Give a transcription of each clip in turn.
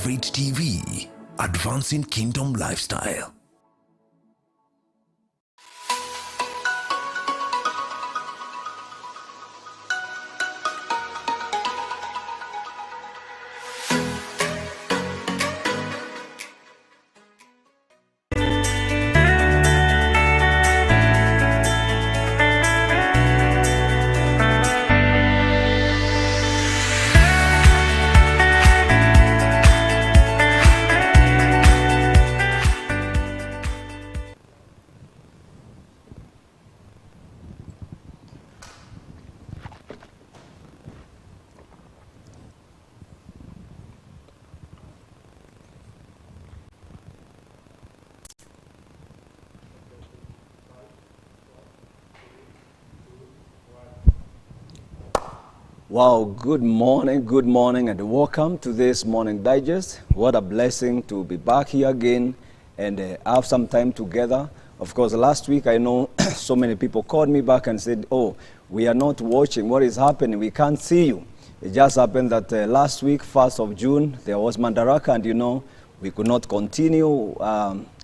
Faith TV, advancing kingdom lifestyle. Wow, good morning, and welcome to this morning digest. What a blessing to be back here again and have some time together. Of course, last week I know so many people called me back and said, oh, we are not watching, what is happening, we can't see you. It just happened that last week, 1st of June, there was Mandaraka, and you know, we could not continue.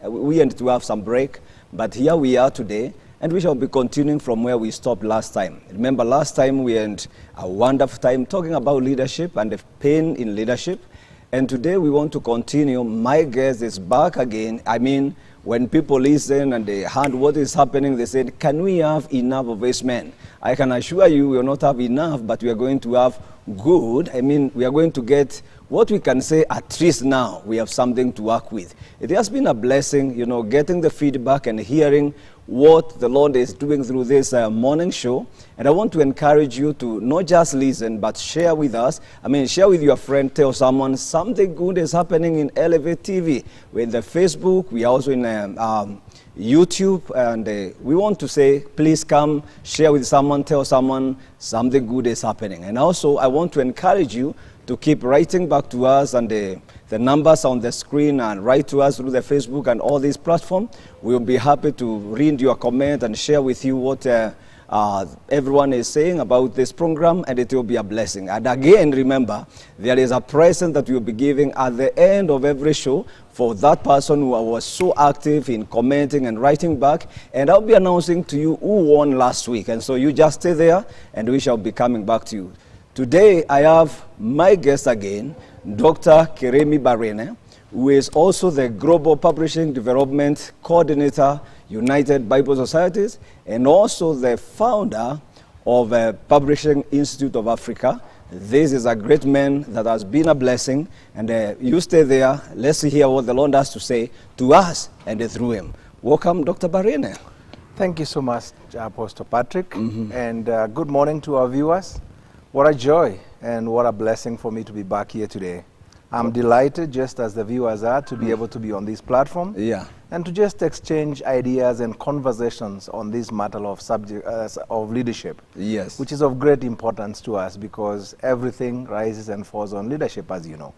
We had to have some break, but here we are today. And we shall be continuing from where we stopped last time. Remember, last time we had a wonderful time talking about leadership and the pain in leadership. And today we want to continue. My guest is back again. I mean, when people listen and they heard what is happening, they said, can we have enough of these men? I can assure you we will not have enough, but we are going to have good. I mean, we are going to get what we can say, at least now we have something to work with. It has been a blessing, you know, getting the feedback and hearing what the Lord is doing through this morning show. And I want to encourage you to not just listen, but share with us. I mean, share with your friend, tell someone something good is happening in Elevate TV. We're in the Facebook, we are also in YouTube, and we want to say, please come, share with someone, tell someone something good is happening. And also, I want to encourage you to keep writing back to us, and the numbers on the screen, and write to us through the Facebook and all these platforms. We'll be happy to read your comment and share with you what everyone is saying about this program, and it will be a blessing. And again, remember, there is a present that we'll be giving at the end of every show for that person who was so active in commenting and writing back. And I'll be announcing to you who won last week. And so you just stay there, and we shall be coming back to you. Today, I have my guest again, Dr. Karimi Barine, who is also the Global Publishing Development Coordinator, United Bible Societies, and also the founder of Publishing Institute of Africa. This is a great man that has been a blessing, and you stay there. Let's hear what the Lord has to say to us and through him. Welcome, Dr. Barine. Thank you so much, Apostle Patrick, and good morning to our viewers. What a joy and what a blessing for me to be back here today. I'm delighted, just as the viewers are, to be able to be on this platform. Yeah. And to just exchange ideas and conversations on this matter of subject of leadership. Yes. Which is of great importance to us, because everything rises and falls on leadership, as you know.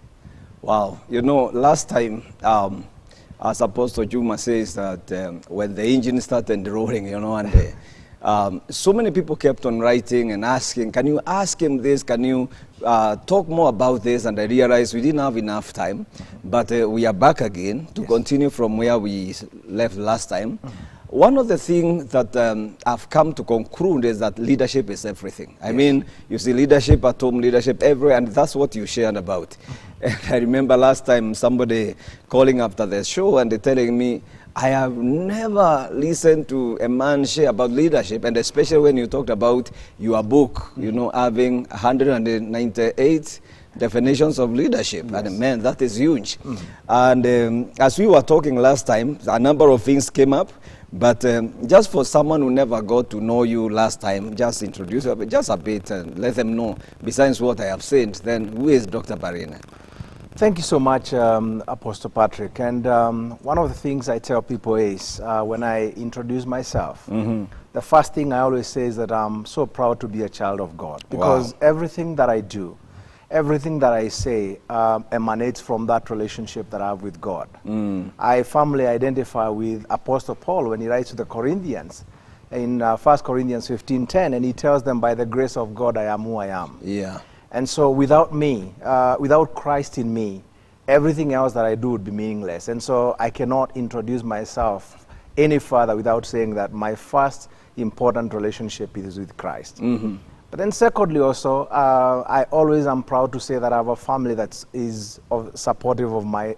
Wow. You know, last time, as Apostle Juma says, that when the engine started roaring, you know, and so many people kept on writing and asking, can you ask him this? Can you talk more about this? And I realized we didn't have enough time, but we are back again to continue from where we left last time. One of the things that I've come to conclude is that leadership is everything. I mean, you see leadership at home, leadership everywhere, and that's what you shared about. And I remember last time somebody calling after the show and telling me, I have never listened to a man share about leadership, and especially when you talked about your book, you know, having 198 definitions of leadership. Yes. And man, that is huge. And as we were talking last time, a number of things came up, but just for someone who never got to know you last time, just introduce you just a bit and let them know, besides what I have said, then who is Dr. Barine? Thank you so much, Apostle Patrick. And one of the things I tell people is when I introduce myself, the first thing I always say is that I'm so proud to be a child of God, because everything that I do, everything that I say emanates from that relationship that I have with God. I firmly identify with Apostle Paul when he writes to the Corinthians in 1 Corinthians 15:10, and he tells them, by the grace of God, I am who I am. Yeah. And so without me, without Christ in me, everything else that I do would be meaningless. And so I cannot introduce myself any further without saying that my first important relationship is with Christ. But then secondly also, I always am proud to say that I have a family that is supportive of my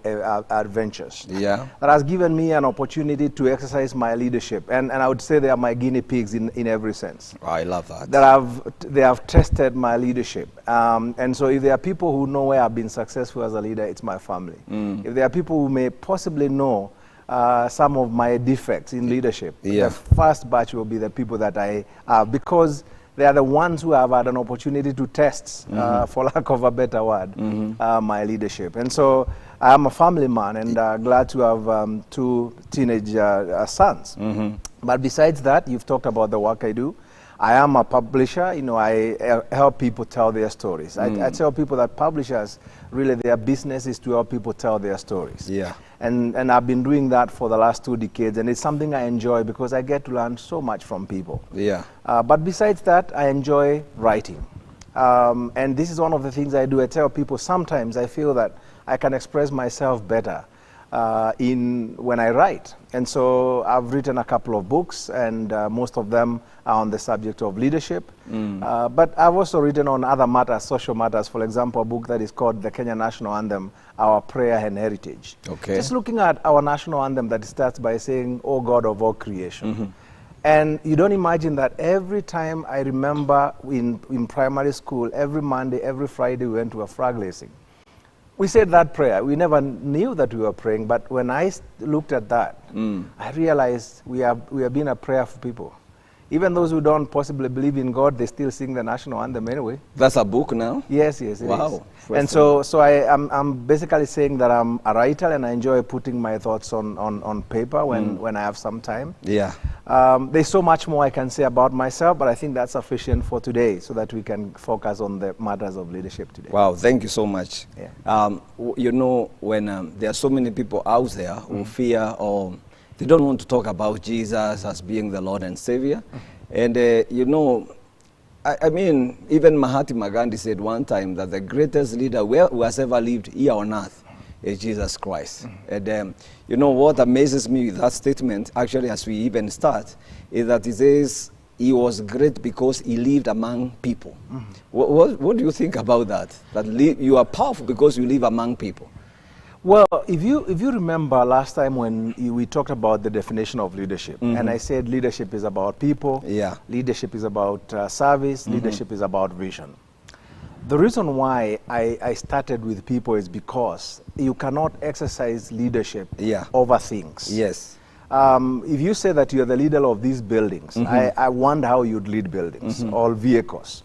adventures. Yeah. That has given me an opportunity to exercise my leadership. And I would say they are my guinea pigs in every sense. I love that. They have tested my leadership. And so if there are people who know where I've been successful as a leader, it's my family. If there are people who may possibly know some of my defects in leadership, the first batch will be the people that I have, because they are the ones who have had an opportunity to test, for lack of a better word, my leadership. And so I am a family man and glad to have 2 teenage sons. But besides that, you've talked about the work I do. I am a publisher. You know, I help people tell their stories. I tell people that publishers, really their business is to help people tell their stories. Yeah. And I've been doing that for the last 2 decades, and it's something I enjoy because I get to learn so much from people. Yeah. But besides that, I enjoy writing. And this is one of the things I do. I tell people sometimes I feel that I can express myself better when I write. And so I've written a couple of books, and most of them are on the subject of leadership. But I've also written on other matters, social matters. For example, a book that is called The Kenya National Anthem, Our Prayer and Heritage. Okay. Just looking at our national anthem that starts by saying, "O God of all creation." And you don't imagine that every time I remember in primary school, every Monday, every Friday, we went to a flag raising. We said that prayer. We never knew that we were praying, but when I looked at that, I realized we are being a prayer for people. Even those who don't possibly believe in God, they still sing the national anthem anyway. That's a book now? Yes, yes, it is. And so I'm basically saying that I'm a writer and I enjoy putting my thoughts on paper when I have some time. Yeah. There's so much more I can say about myself, but I think that's sufficient for today so that we can focus on the matters of leadership today. Wow, thank you so much. Yeah. You know, when there are so many people out there who fear or they don't want to talk about Jesus as being the Lord and Savior. And, you know, I mean, even Mahatma Gandhi said one time that the greatest leader who has ever lived here on earth is Jesus Christ. And, you know, what amazes me with that statement, actually, as we even start, is that it says he was great because he lived among people. What do you think about that? That you are powerful because you live among people? Well, if you remember last time when we talked about the definition of leadership, and I said leadership is about people, leadership is about service, leadership is about vision. The reason why I started with people is because you cannot exercise leadership over things. Yes. If you say that you're the leader of these buildings, I wonder how you'd lead buildings or vehicles.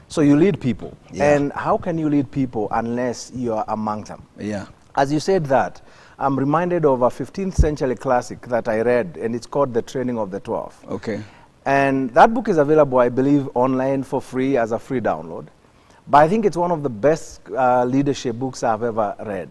So you lead people. And how can you lead people unless you are among them? Yeah. As you said that, I'm reminded of a 15th century classic that I read, and it's called The Training of the 12. Okay. And that book is available, I believe, online for free as a free download. But I think it's one of the best leadership books I've ever read.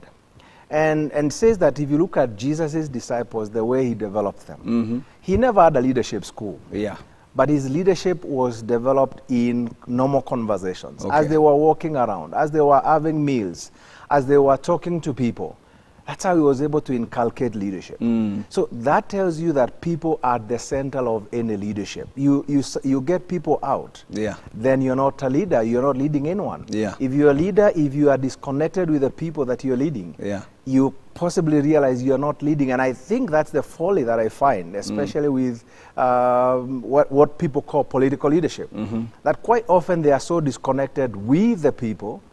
And says that if you look at Jesus' disciples, the way he developed them, he never had a leadership school. Yeah. But his leadership was developed in normal conversations. Okay. As they were walking around, as they were having meals, as they were talking to people. That's how he was able to inculcate leadership. So that tells you that people are the center of any leadership. You get people out, then you're not a leader, you're not leading anyone. If you're a leader, if you are disconnected with the people that you're leading, you possibly realize you're not leading. And I think that's the folly that I find, especially with what people call political leadership. That quite often they are so disconnected with the people,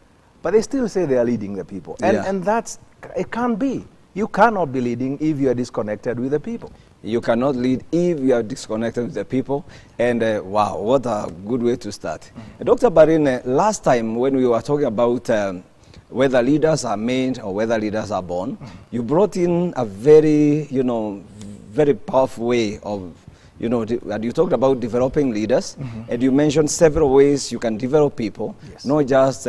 but they still say they are leading the people. And that's, it can't be. You cannot be leading if you are disconnected with the people. You cannot lead if you are disconnected with the people. And wow, what a good way to start. Dr. Barine, last time when we were talking about whether leaders are made or whether leaders are born, you brought in a very, very powerful way of, and you talked about developing leaders, and you mentioned several ways you can develop people, not just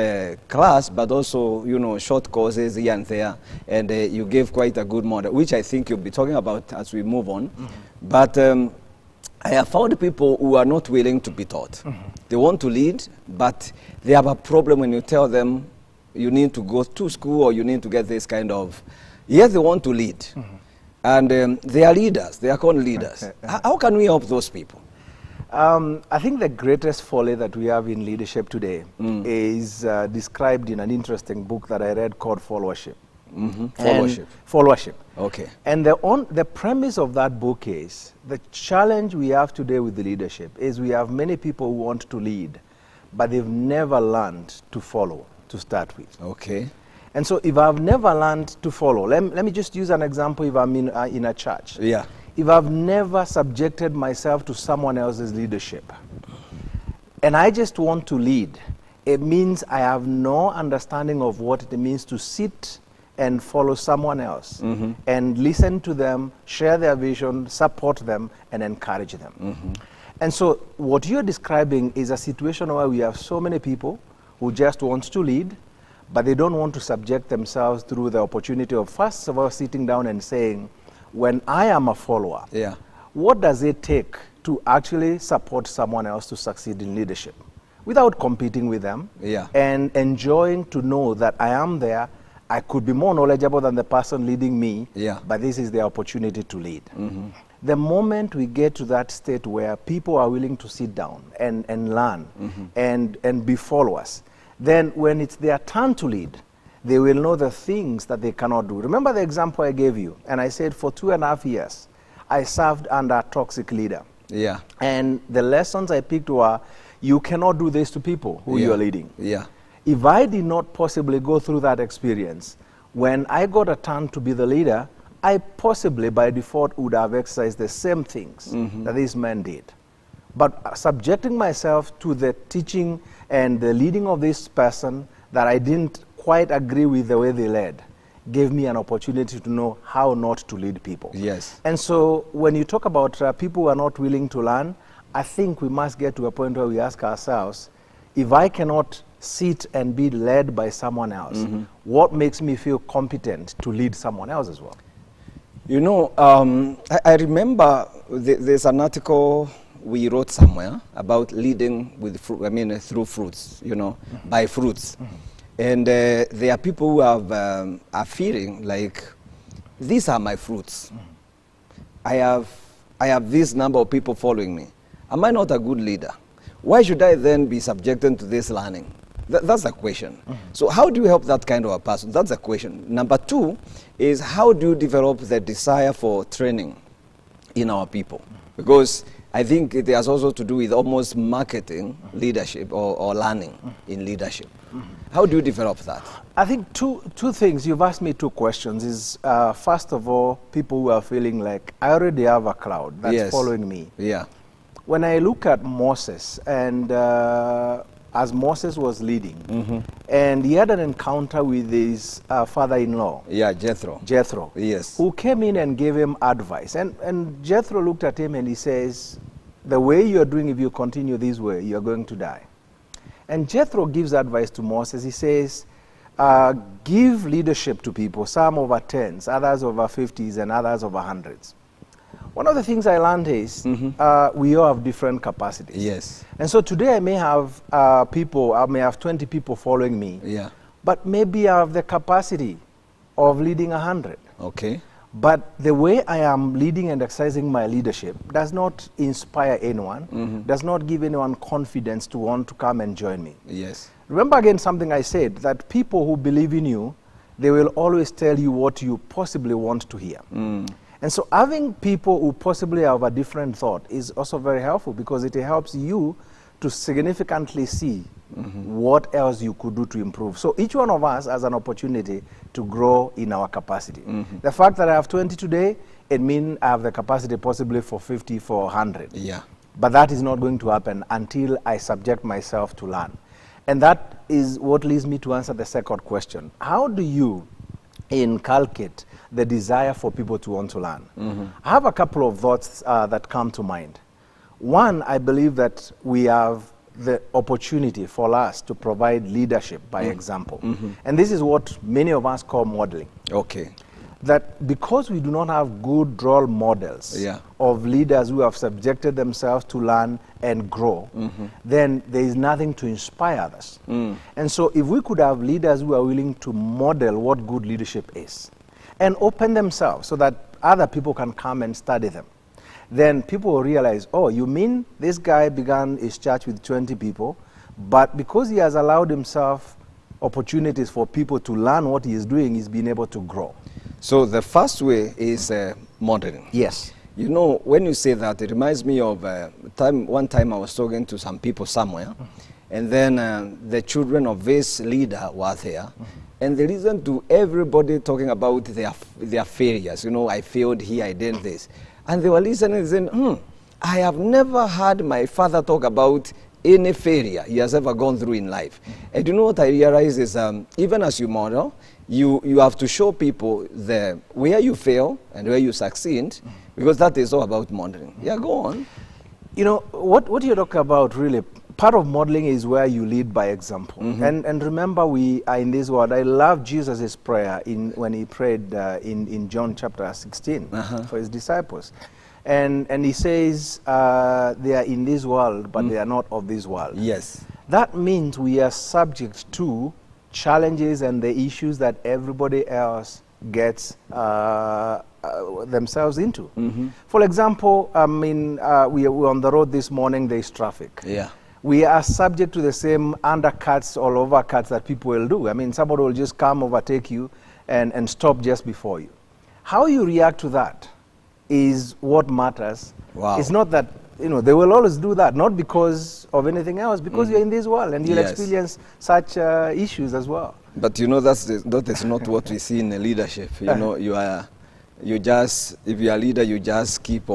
class, but also, short courses here and there, and you gave quite a good model, which I think you'll be talking about as we move on. But I have found people who are not willing to be taught. They want to lead, but they have a problem when you tell them, you need to go to school or you need to get this kind of, yes, they want to lead. And they are leaders, they are called leaders. How can we help those people? I think the greatest folly that we have in leadership today is described in an interesting book that I read called Followership. Followership. Okay. And the premise of that book is, the challenge we have today with the leadership is we have many people who want to lead, but they've never learned to follow to start with. Okay. And so if I've never learned to follow, let me just use an example. If I'm in a church. Yeah. If I've never subjected myself to someone else's leadership, and I just want to lead, it means I have no understanding of what it means to sit and follow someone else and listen to them, share their vision, support them, and encourage them. And so what you're describing is a situation where we have so many people who just want to lead, but they don't want to subject themselves through the opportunity of first of all sitting down and saying, when I am a follower, what does it take to actually support someone else to succeed in leadership without competing with them and enjoying to know that I am there. I could be more knowledgeable than the person leading me, but this is the opportunity to lead. The moment we get to that state where people are willing to sit down and learn and be followers, then when it's their turn to lead, they will know the things that they cannot do. Remember the example I gave you, and I said for 2.5 years, I served under a toxic leader. And the lessons I picked were, you cannot do this to people who you are leading. If I did not possibly go through that experience, when I got a turn to be the leader, I possibly by default would have exercised the same things that this man did. But subjecting myself to the teaching and the leading of this person that I didn't quite agree with the way they led gave me an opportunity to know how not to lead people. And so when you talk about people who are not willing to learn, I think we must get to a point where we ask ourselves, if I cannot sit and be led by someone else, what makes me feel competent to lead someone else as well? You know, I remember there's an article we wrote somewhere about leading with through fruits, you know, by fruits. And there are people who are feeling like, these are my fruits. I have this number of people following me. Am I not a good leader? Why should I then be subjected to this learning? That's the question. So how do you help that kind of a person? That's the question. Number two is, how do you develop the desire for training in our people? Because I think it has also to do with almost marketing leadership or learning in leadership. How do you develop that? I think two things. You've asked me two questions. Is first of all, people who are feeling like, I already have a crowd that's following me. When I look at Moses, and as Moses was leading, and he had an encounter with his father-in-law. Jethro. Who came in and gave him advice. And Jethro looked at him and he says, the way you're doing, if you continue this way, you're going to die. And Jethro gives advice to Moses. He says, give leadership to people, some over 10s, others over 50s, and others over 100s. One of the things I learned is we all have different capacities. And so today I may have I may have 20 people following me, but maybe I have the capacity of leading 100. But the way I am leading and exercising my leadership does not inspire anyone, does not give anyone confidence to want to come and join me. Remember again something I said, that people who believe in you, they will always tell you what you possibly want to hear. And so having people who possibly have a different thought is also very helpful, because it helps you to significantly see what else you could do to improve. So each one of us has an opportunity to grow in our capacity. The fact that I have 20 today, it means I have the capacity possibly for 50, for 100. But that is not going to happen until I subject myself to learn. And that is what leads me to answer the second question. How do you inculcate the desire for people to want to learn? I have a couple of thoughts that come to mind. One, I believe that we have the opportunity for us to provide leadership by example. And this is what many of us call modeling. that because we do not have good role models Yeah. of leaders who have subjected themselves to learn and grow, then there is nothing to inspire others. And so if we could have leaders who are willing to model what good leadership is and open themselves so that other people can come and study them, then people will realize, oh, you mean this guy began his church with 20 people, but because he has allowed himself opportunities for people to learn what he is doing, he's been able to grow. So the first way is modeling. Yes. You know, when you say that, it reminds me of one time I was talking to some people somewhere, and then the children of this leader were there, and they listened to everybody talking about their failures. You know, I failed here, I did this. And they were listening and saying, I have never heard my father talk about any failure he has ever gone through in life. And you know what I realize is, even as you model, you have to show people where you fail and where you succeed, because that is all about modeling. Yeah, go on. You know, what you talk about really, part of modeling is where you lead by example. And remember, we are in this world. I love Jesus' prayer when he prayed in John chapter 16 for his disciples. And he says, they are in this world, but they are not of this world. Yes. That means we are subject to challenges and the issues that everybody else gets themselves into. For example, I mean, we were on the road this morning, there is traffic. Yeah. We are subject to the same undercuts or overcuts that people will do. I mean, somebody will just come, overtake you, and stop just before you. How you react to that is what matters. Wow. It's not that, you know, they will always do that, not because of anything else, because you're in this world and you'll experience such issues as well. But you know, that is not what we see in the leadership. You know, if you are a leader, you just keep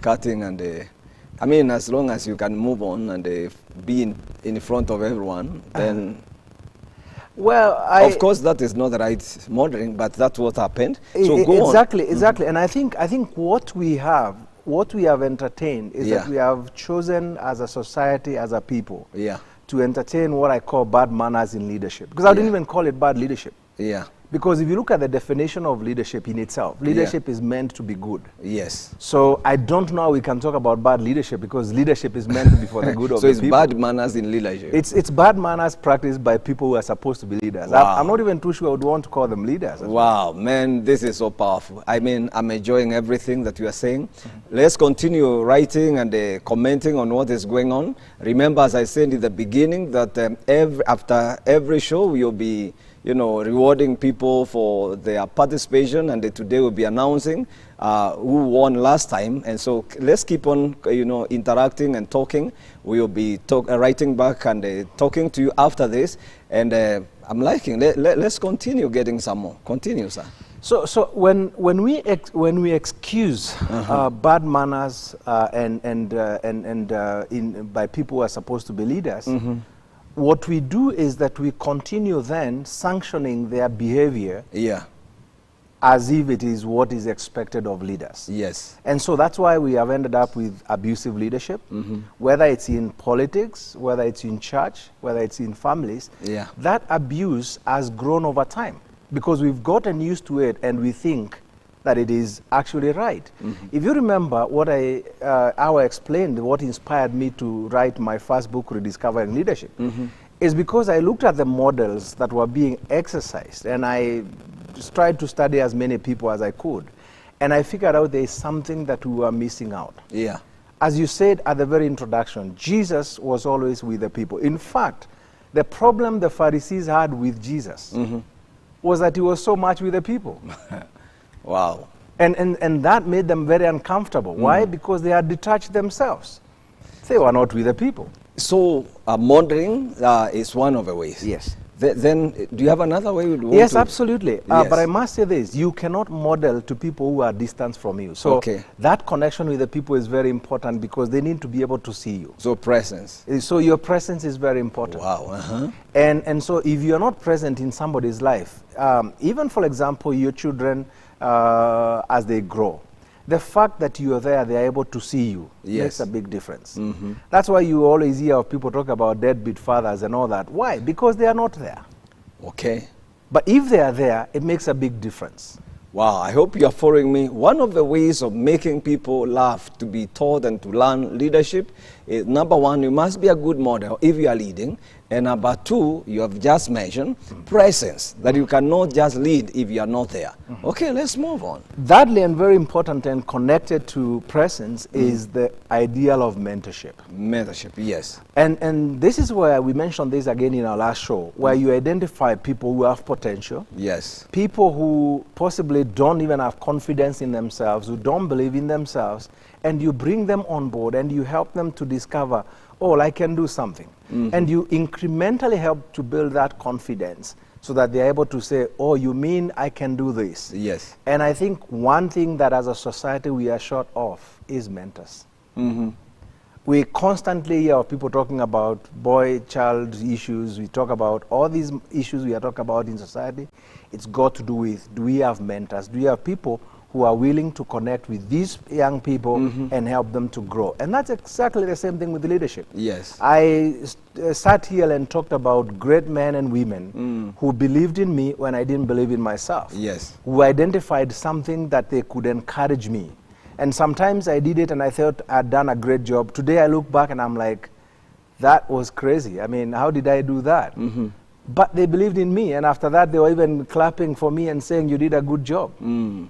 cutting and, I mean, as long as you can move on and be in front of everyone, then... Well, of course, that is not the right modeling, but that's what happened. So go exactly, on. Exactly. And I think what we have entertained is that we have chosen as a society, as a people, to entertain what I call bad manners in leadership. Because I don't even call it bad leadership. Yeah. Because if you look at the definition of leadership in itself, leadership is meant to be good. Yes. So I don't know how we can talk about bad leadership, because leadership is meant to be for the good of the people. So it's bad manners in leadership. It's bad manners practiced by people who are supposed to be leaders. Wow. I'm not even too sure I would want to call them leaders. Wow, man, this is so powerful. I mean, I'm enjoying everything that you are saying. Let's continue writing and commenting on what is going on. Remember, as I said in the beginning, that after every show, we'll be rewarding people for their participation, and today we'll be announcing who won last time. And so let's keep on, interacting and talking. We'll be writing back and talking to you after this. And I'm liking. Let's continue getting some more. Continue, sir. So when we excuse bad manners by people who are supposed to be leaders. What we do is that we continue then sanctioning their behavior as if it is what is expected of leaders. Yes. And so that's why we have ended up with abusive leadership, whether it's in politics, whether it's in church, whether it's in families. Yeah. That abuse has grown over time because we've gotten used to it and we think that it is actually right. If you remember how I explained what inspired me to write my first book, Rediscovering Leadership, is because I looked at the models that were being exercised and I just tried to study as many people as I could. And I figured out there is something that we were missing out. Yeah. As you said at the very introduction, Jesus was always with the people. In fact, the problem the Pharisees had with Jesus was that he was so much with the people. Wow. And that made them very uncomfortable. Why? Because they had detached themselves. They were not with the people. So modeling is one of the ways. Yes. Then do you have another way? Yes, absolutely. Yes. But I must say this, you cannot model to people who are distant from you. So that connection with the people is very important because they need to be able to see you. So presence. So your presence is very important. Wow. And so if you're not present in somebody's life, even for example, your children, as they grow, the fact that you are there, they are able to see you, makes a big difference. That's why you always hear people talk about deadbeat fathers and all that. Why? Because they are not there. Okay. But if they are there, it makes a big difference. Wow, I hope you are following me. One of the ways of making people laugh to be taught and to learn leadership is, number one, you must be a good model if you are leading. And number two, you have just mentioned presence, that you cannot just lead if you are not there. Okay, let's move on. Thirdly, and very important and connected to presence, is the ideal of mentorship. Mentorship, yes. And this is where we mentioned this again in our last show, where you identify people who have potential. Yes. People who possibly don't even have confidence in themselves, who don't believe in themselves, and you bring them on board and you help them to discover, oh, I can do something. And you incrementally help to build that confidence so that they're able to say, oh, you mean I can do this? Yes. And I think one thing that as a society we are short of is mentors. We constantly hear of people talking about boy-child issues. We talk about all these issues we are talking about in society. It's got to do with, do we have mentors? Do we have people who are willing to connect with these young people and help them to grow? And that's exactly the same thing with leadership. Yes. I sat here and talked about great men and women who believed in me when I didn't believe in myself. Yes. Who identified something that they could encourage me. And sometimes I did it and I thought I'd done a great job. Today I look back and I'm like, that was crazy. I mean, how did I do that? But they believed in me, and after that they were even clapping for me and saying, you did a good job.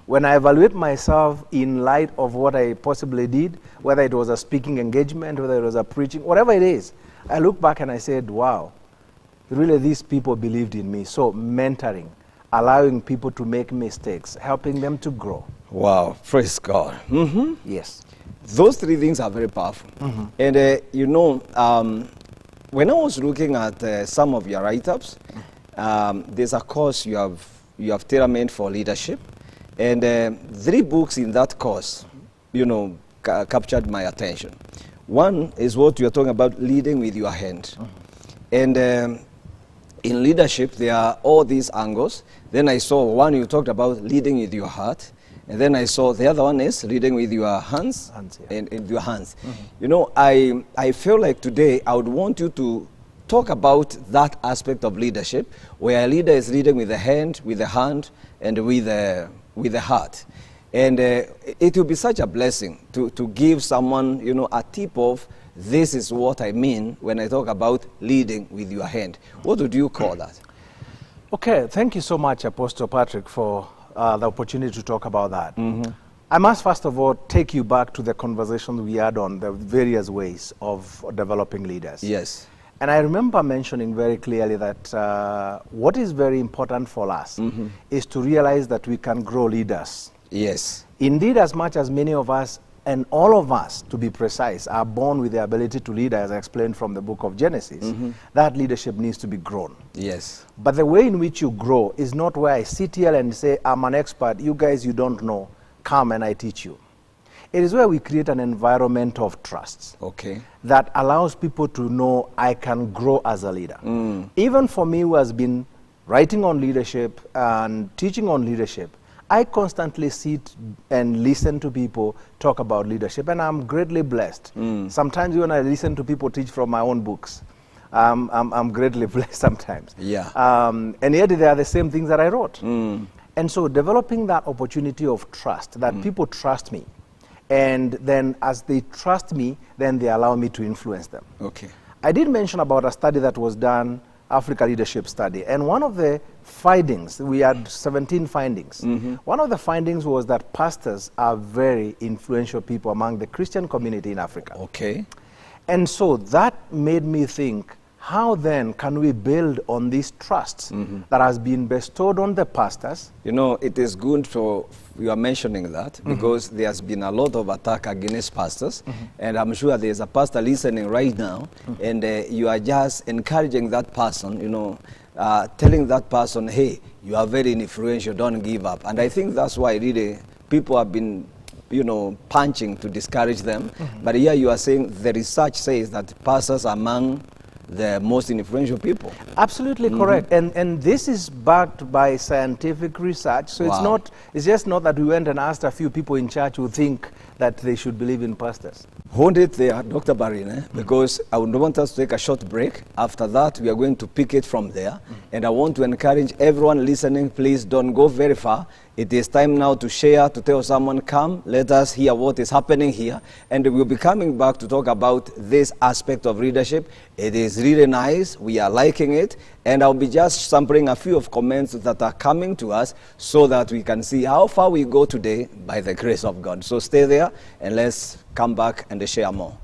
When I evaluate myself in light of what I possibly did, whether it was a speaking engagement, whether it was a preaching, whatever it is, I look back and I said, wow, really these people believed in me. So mentoring, allowing people to make mistakes, helping them to grow. Wow, praise God. Yes. Those three things are very powerful. And you know, when I was looking at some of your write-ups, there's a course you have tailor-made for leadership, and 3 books in that course, you know, captured my attention. One is what you're talking about, leading with your hand. And in leadership, there are all these angles. Then I saw one you talked about, leading with your heart. And then I saw the other one is leading with your hands, and your hands. You know, I feel like today I would want you to talk about that aspect of leadership, where a leader is leading with the hand, and with the heart. And it will be such a blessing to give someone, you know, a tip of, this is what I mean when I talk about leading with your hand. What would you call that? Okay, thank you so much, Apostle Patrick, for the opportunity to talk about that. I must first of all take you back to the conversation we had on the various ways of developing leaders. Yes. And I remember mentioning very clearly that what is very important for us is to realize that we can grow leaders. Yes. Indeed, as much as many of us, and all of us, to be precise, are born with the ability to lead, as I explained from the book of Genesis, that leadership needs to be grown. Yes. But the way in which you grow is not where I sit here and say, I'm an expert, you guys, you don't know, come and I teach you. It is where we create an environment of trust. Okay. That allows people to know I can grow as a leader. Even for me, who has been writing on leadership and teaching on leadership, I constantly sit and listen to people talk about leadership, and I'm greatly blessed. Sometimes when I listen to people teach from my own books, I'm greatly blessed sometimes. Yeah. And yet they are the same things that I wrote. And so developing that opportunity of trust, that people trust me, and then as they trust me, then they allow me to influence them. Okay. I did mention about a study that was done, Africa Leadership Study, and one of the findings, we had 17 findings. One of the findings was that pastors are very influential people among the Christian community in Africa. Okay. And so that made me think, how then can we build on this trust that has been bestowed on the pastors? You know, it is good for you are mentioning that because there has been a lot of attack against pastors, and I'm sure there's a pastor listening right now, and you are just encouraging that person, you know, telling that person, hey, you are very influential, don't give up. And I think that's why really people have been, you know, punching to discourage them. But here you are saying the research says that pastors are among the most influential people. Absolutely correct. And this is backed by scientific research. So it's just not that we went and asked a few people in church who think that they should believe in pastors. Hold it there, Dr. Barine, because I would want us to take a short break. After that, we are going to pick it from there. And I want to encourage everyone listening, please don't go very far. It is time now to share, to tell someone, come, let us hear what is happening here. And we'll be coming back to talk about this aspect of leadership. It is really nice. We are liking it. And I'll be just sampling a few of comments that are coming to us so that we can see how far we go today by the grace of God. So stay there and let's come back and share more.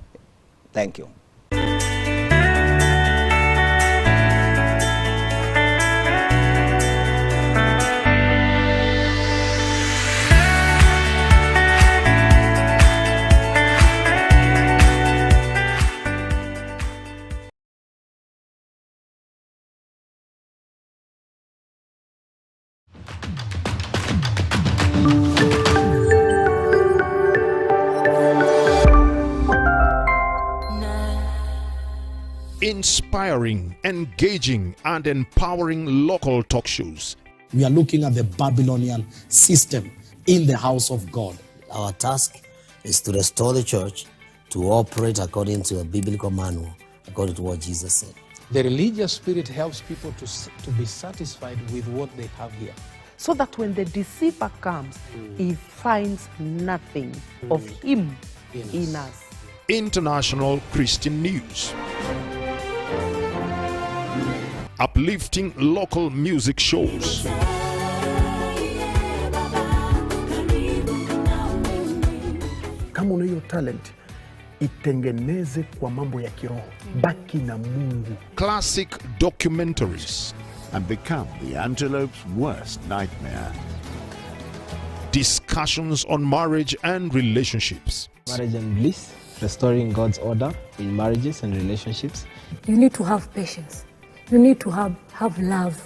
Thank you. Inspiring, engaging, and empowering local talk shows. We are looking at the Babylonian system in the house of God. Our task is to restore the church to operate according to a biblical manual, according to what Jesus said. The religious spirit helps people to be satisfied with what they have here. So that when the deceiver comes, he finds nothing of him in us. International Christian news. Uplifting local music shows. Kama una hiyo talent, itengeneze kwa mambo ya kiroho. Baki na Mungu. Classic documentaries. And become the antelope's worst nightmare. Discussions on marriage and relationships. Marriage and bliss, restoring God's order in marriages and relationships. You need to have patience. You need to have love.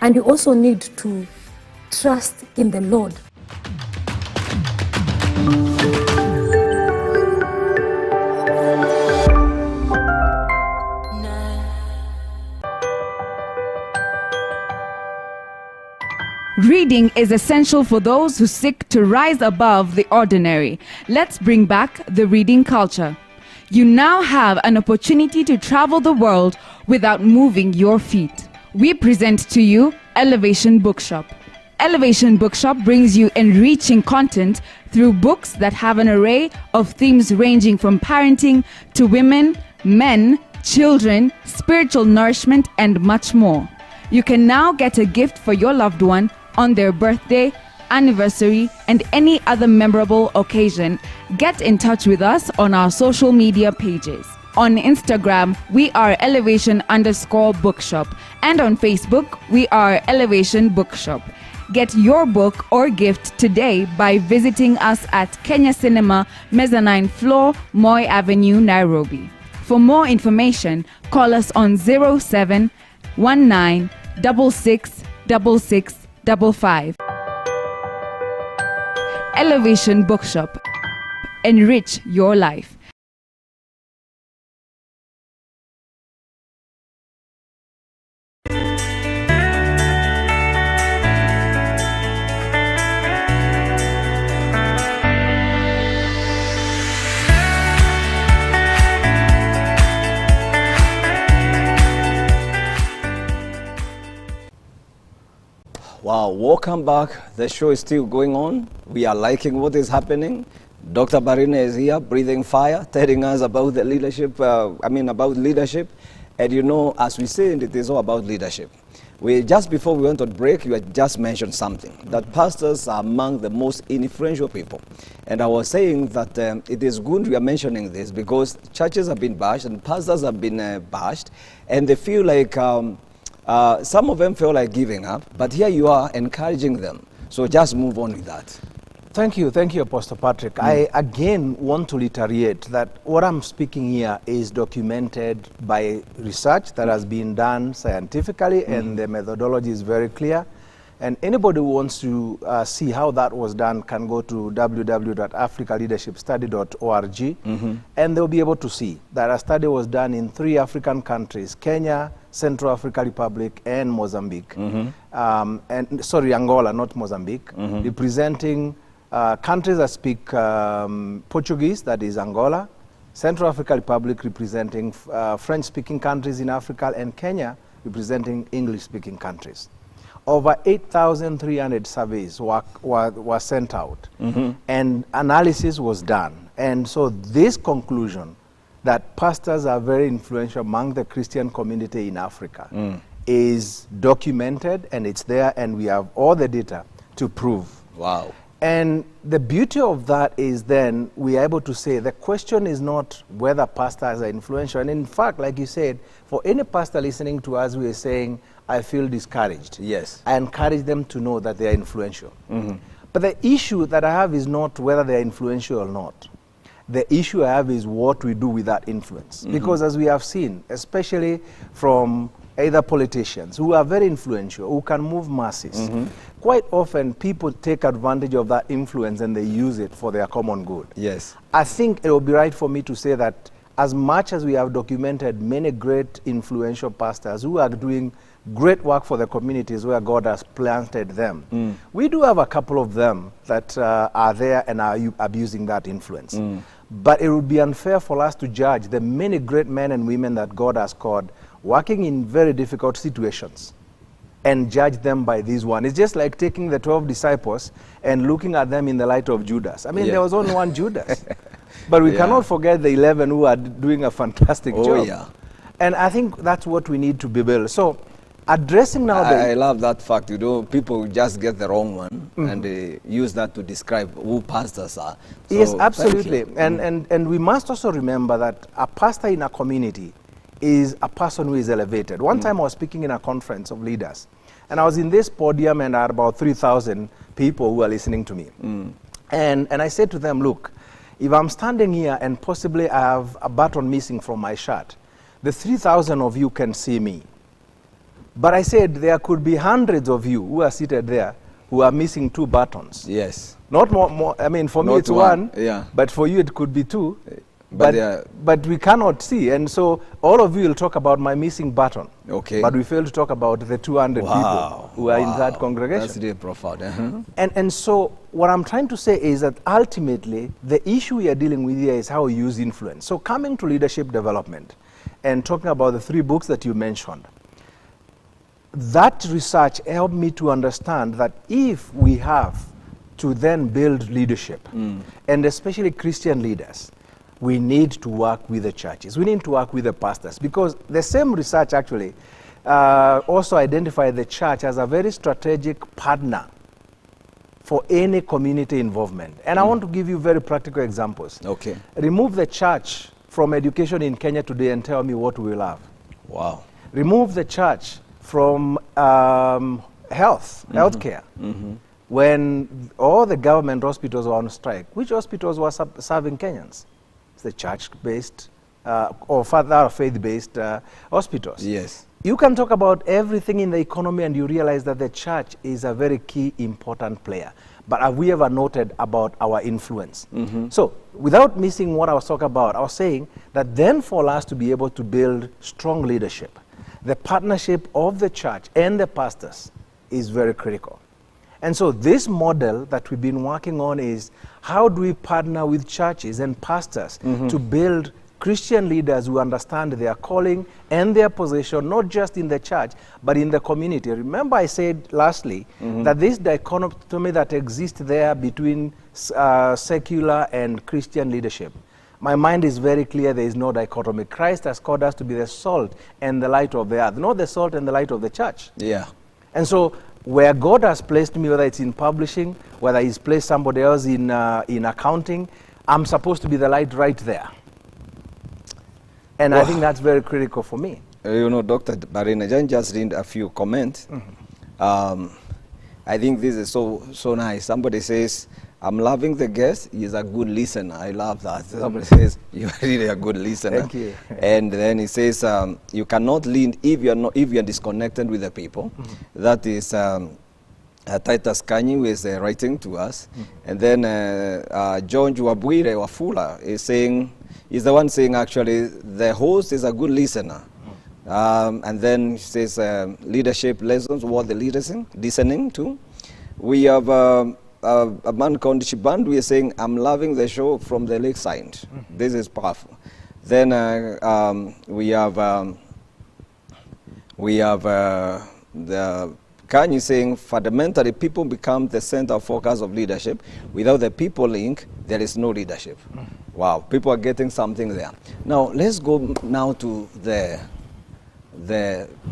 And you also need to trust in the Lord. Reading is essential for those who seek to rise above the ordinary. Let's bring back the reading culture. You now have an opportunity to travel the world without moving your feet. We present to you Elevation Bookshop. Elevation Bookshop brings you enriching content through books that have an array of themes ranging from parenting to women, men, children, spiritual nourishment, and much more. You can now get a gift for your loved one on their birthday, anniversary, and any other memorable occasion. Get in touch with us on our social media pages. On Instagram, we are elevation_bookshop, and on Facebook, we are Elevation Bookshop. Get your book or gift today by visiting us at Kenya Cinema, Mezzanine Floor, Moi Avenue, Nairobi. For more information, call us on 0719 66 66 55. Elevation Bookshop. Enrich your life. Wow, welcome back. The show is still going on. We are liking what is happening. Dr. Barine is here, breathing fire, telling us about the leadership, about leadership. And you know, as we said, it is all about leadership. Just before we went on break, you had just mentioned something, that pastors are among the most influential people. And I was saying that it is good we are mentioning this because churches have been bashed and pastors have been bashed, and they feel like some of them feel like giving up, but here you are encouraging them. So just move on with that. Thank you, Apostle Patrick. I again want to reiterate that what I'm speaking here is documented by research that has been done scientifically, and the methodology is very clear. And anybody who wants to see how that was done can go to www.africaleadershipstudy.org, and they'll be able to see that a study was done in 3 African countries: Kenya, Central African Republic, and Mozambique. Angola, not Mozambique, representing countries that speak Portuguese, that is Angola, Central African Republic representing French-speaking countries in Africa, and Kenya representing English-speaking countries. over 8,300 surveys were sent out, and analysis was done. And so this conclusion that pastors are very influential among the Christian community in Africa is documented, and it's there, and we have all the data to prove. Wow. And the beauty of that is then we are able to say the question is not whether pastors are influential. And in fact, like you said, for any pastor listening to us, we are saying, I feel discouraged. Yes. I encourage them to know that they are influential. But the issue that I have is not whether they are influential or not. The issue I have is what we do with that influence. Because as we have seen, especially from either politicians who are very influential, who can move masses, quite often people take advantage of that influence and they use it for their common good. Yes. I think it will be right for me to say that as much as we have documented many great influential pastors who are doing great work for the communities where God has planted them, we do have a couple of them that are there and are abusing that influence. But it would be unfair for us to judge the many great men and women that God has called working in very difficult situations and judge them by this one. It's just like taking the 12 disciples and looking at them in the light of Judas. I mean, there was only one Judas. But we cannot forget the 11 who are doing a fantastic job. Yeah. And I think that's what we need to be built. So addressing now I love that fact. You know, people just get the wrong one and they use that to describe who pastors are. So, yes, absolutely. And we must also remember that a pastor in a community is a person who is elevated. One time I was speaking in a conference of leaders, and I was in this podium and I had about 3,000 people who were listening to me. And I said to them, look, if I'm standing here and possibly I have a button missing from my shirt, the 3,000 of you can see me. But I said there could be hundreds of you who are seated there who are missing 2 buttons. Yes. Not more I mean, for me it's one, but for you it could be 2. But we cannot see, and so all of you will talk about my missing button. Okay. But we fail to talk about the 200 people who are in that congregation. That's really profound. And so what I'm trying to say is that ultimately the issue we are dealing with here is how we use influence. So coming to leadership development and talking about the 3 books that you mentioned, that research helped me to understand that if we have to then build leadership, and especially Christian leaders, we need to work with the churches. We need to work with the pastors, because the same research actually also identified the church as a very strategic partner for any community involvement. And I want to give you very practical examples. Okay. Remove the church from education in Kenya today and tell me what we will have. Wow. Remove the church from healthcare. When all the government hospitals were on strike, which hospitals were serving Kenyans? It's the church-based or further faith-based hospitals. Yes. You can talk about everything in the economy and you realize that the church is a very key, important player. But have we ever noted about our influence? So without missing what I was talking about, I was saying that then for us to be able to build strong leadership, the partnership of the church and the pastors is very critical. And so this model that we've been working on is how do we partner with churches and pastors to build Christian leaders who understand their calling and their position, not just in the church, but in the community. Remember I said lastly that this dichotomy that exists there between secular and Christian leadership, my mind is very clear there is no dichotomy. Christ has called us to be the salt and the light of the earth, not the salt and the light of the church. Yeah. And so where God has placed me, whether it's in publishing, whether He's placed somebody else in accounting, I'm supposed to be the light right there. And I think that's very critical for me. You know, Dr. Barine, I just read a few comments. I think this is so nice. Somebody says, I'm loving the guest. He's a good listener. I love that. Somebody says, you're really a good listener. Thank you. And then he says, you cannot lean if you're disconnected with the people. That is Titus Kanyi, who is writing to us. And then John Juabwire Wafula is saying, is the one saying actually, the host is a good listener. And then he says, leadership lessons, what the leaders listening to. We have a man called Shiband, we are saying, I'm loving the show from the lakeside. This is powerful. Then we have the Can you saying fundamentally people become the center of focus of leadership? Without the people link, there is no leadership. Wow, people are getting something there. Now let's go now to the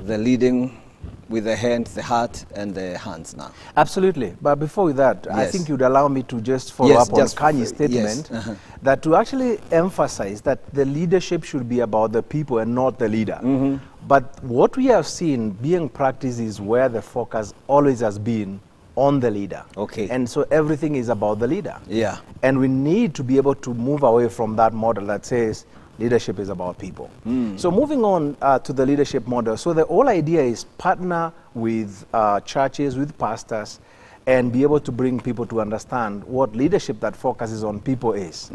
leading with the hands, the heart, and the hands now. Absolutely. But before that, I Yes. think you'd allow me to just follow Yes, up on just Kanye's yes. statement that to actually emphasize that the leadership should be about the people and not the leader. But what we have seen being practiced is where the focus always has been on the leader. Okay. And so everything is about the leader. Yeah. And we need to be able to move away from that model that says leadership is about people. So moving on to the leadership model. So the whole idea is partner with churches, with pastors, and be able to bring people to understand what leadership that focuses on people is.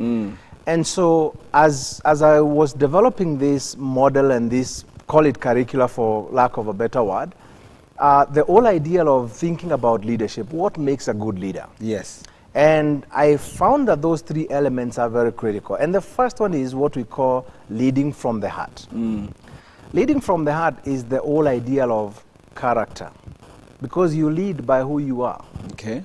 And so as I was developing this model and this, call it curricula for lack of a better word, the whole idea of thinking about leadership, what makes a good leader? Yes. And I found that those three elements are very critical. And the first one is what we call leading from the heart. Leading from the heart is the whole idea of character, because you lead by who you are. Okay.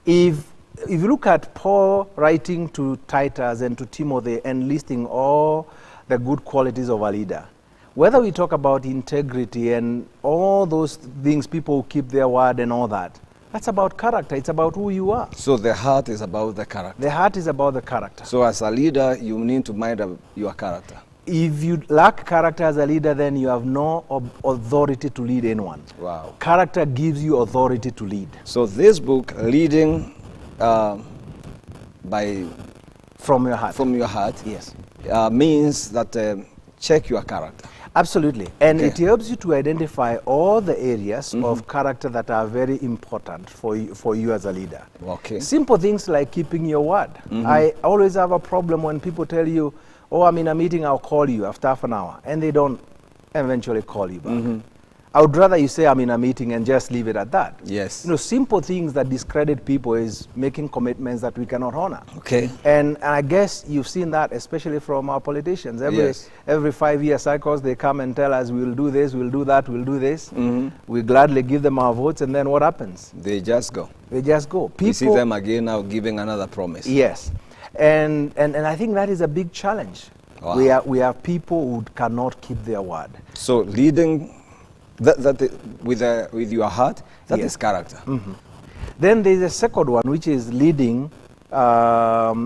If you look at Paul writing to Titus and to Timothy and listing all the good qualities of a leader, whether we talk about integrity and all those things, people who keep their word and all that, that's about character. It's about who you are. So the heart is about the character. The heart is about the character. So as a leader, you need to mind your character. If you lack character as a leader, then you have no authority to lead anyone. Wow. Character gives you authority to lead. So this book, Leading by From your heart. From your heart, yes, means that check your character. Absolutely. And Okay. it helps you to identify all the areas of character that are very important for you as a leader. Okay. Simple things like keeping your word. I always have a problem when people tell you, oh, I'm in a meeting, I'll call you after half an hour, and they don't eventually call you back. I would rather you say I'm in a meeting and just leave it at that. Yes. You know, simple things that discredit people is making commitments that we cannot honor. Okay. And I guess you've seen that, especially from our politicians. Every 5-year cycles, they come and tell us, we'll do this, we'll do that, we'll do this. We gladly give them our votes, and then what happens? They just go. They just go. People, You see them again now giving another promise. Yes. And I think that is a big challenge. Wow. We have people who cannot keep their word. So leading with your heart, that is character. Then there's a second one, which is leading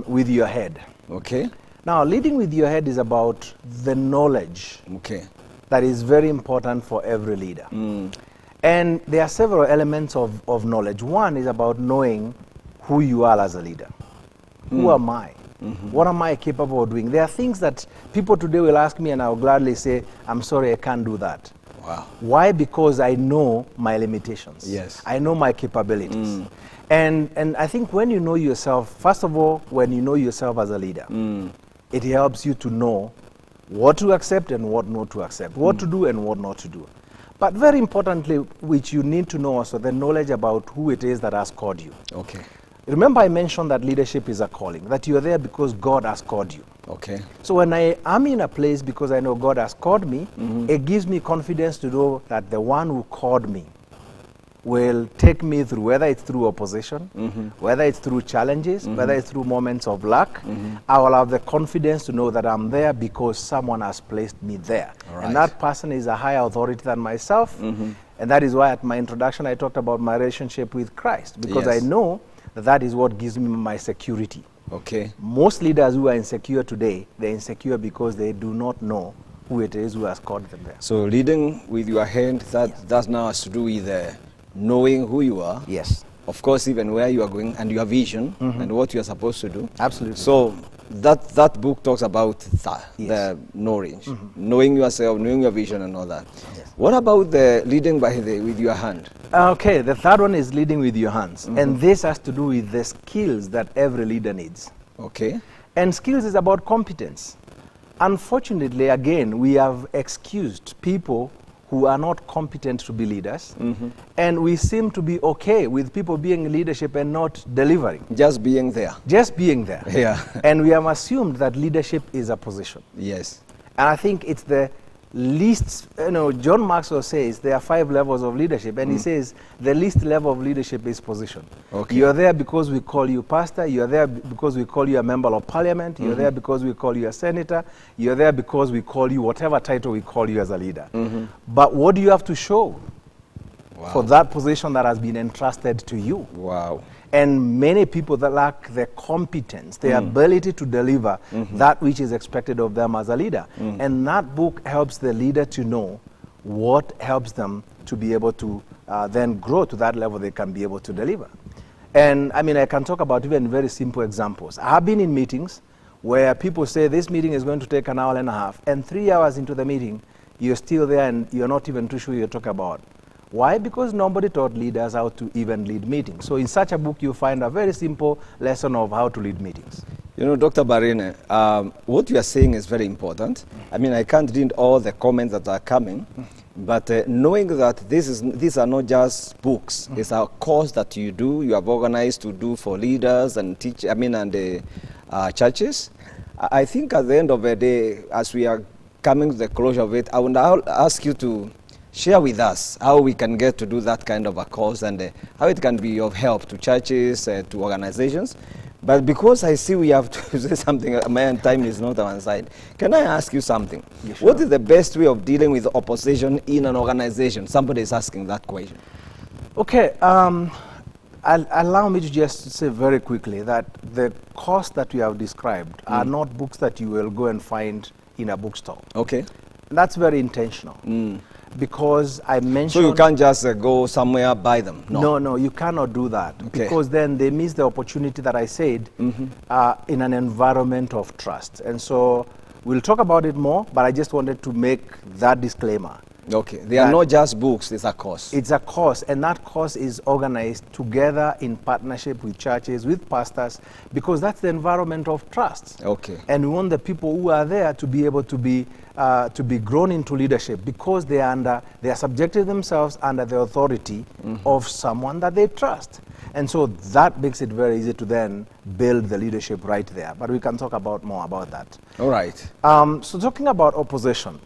with your head. Okay. Now, leading with your head is about the knowledge. Okay. That is very important for every leader. And there are several elements of knowledge. One is about knowing who you are as a leader. Who am I? What am I capable of doing? There are things that people today will ask me, and I'll gladly say, I'm sorry, I can't do that. Wow. Why? Because I know my limitations. Yes. I know my capabilities. And I think when you know yourself, first of all, when you know yourself as a leader, it helps you to know what to accept and what not to accept, what to do and what not to do. But very importantly, which you need to know also, the knowledge about who it is that has called you. Okay. Remember I mentioned that leadership is a calling, that you are there because God has called you. Okay. So when I am in a place because I know God has called me, it gives me confidence to know that the one who called me will take me through, whether it's through opposition, whether it's through challenges, whether it's through moments of luck, I will have the confidence to know that I'm there because someone has placed me there. Right. And that person is a higher authority than myself. And that is why at my introduction I talked about my relationship with Christ, because I know that is what gives me my security. Okay. Most leaders who are insecure today, they're insecure because they do not know who it is who has called them there. So leading with your hand, that now has to do with knowing who you are. Yes. Of course, even where you are going and your vision and what you are supposed to do. Absolutely. So that book talks about the knowledge, knowing yourself, knowing your vision and all that. Yes. What about the leading with your hand? Okay, the third one is leading with your hands. And this has to do with the skills that every leader needs. Okay. And skills is about competence. Unfortunately, again, we have excused people who are not competent to be leaders. And we seem to be okay with people being in leadership and not delivering. Just being there. Just being there. Yeah. And we have assumed that leadership is a position. Yes. And I think it's the least, John Maxwell says there are 5 levels of leadership, and he says the least level of leadership is position. Okay. You're there because we call you pastor, you're there because we call you a member of parliament, you're there because we call you a senator, you're there because we call you whatever title we call you as a leader. But what do you have to show for that position that has been entrusted to you? Wow. And many people that lack the competence, the ability to deliver that which is expected of them as a leader. And that book helps the leader to know what helps them to be able to then grow to that level they can be able to deliver. And I mean, I can talk about even very simple examples. I have been in meetings where people say this meeting is going to take an hour and a half, and 3 hours into the meeting, you're still there and you're not even too sure you're talking about. Why? Because nobody taught leaders how to even lead meetings. So in such a book, you find a very simple lesson of how to lead meetings. You know, Dr. Barine, what you are saying is very important. I mean, I can't read all the comments that are coming, but knowing that these are not just books, it's a course that you have organized to do for leaders and churches. I think at the end of the day, as we are coming to the closure of it, I would ask you to share with us how we can get to do that kind of a course and how it can be of help to churches, to organizations. But because I see we have to say something, my time is not on one side, can I ask you something? Yes, sure. What is the best way of dealing with opposition in an organization? Somebody is asking that question. Okay, allow me to just say very quickly that the course that we have described are not books that you will go and find in a bookstore. Okay. That's very intentional. Because I mentioned... So you can't just go somewhere, buy them? No, you cannot do that. Okay. Because then they miss the opportunity that I said in an environment of trust. And so we'll talk about it more, but I just wanted to make that disclaimer. Okay, they are not just books, it's a course. It's a course, and that course is organized together in partnership with churches, with pastors, because that's the environment of trust. Okay. And we want the people who are there to be able to be grown into leadership, because they are subjecting themselves under the authority of someone that they trust. And so that makes it very easy to then build the leadership right there. But we can talk more about that. All right. So talking about opposition,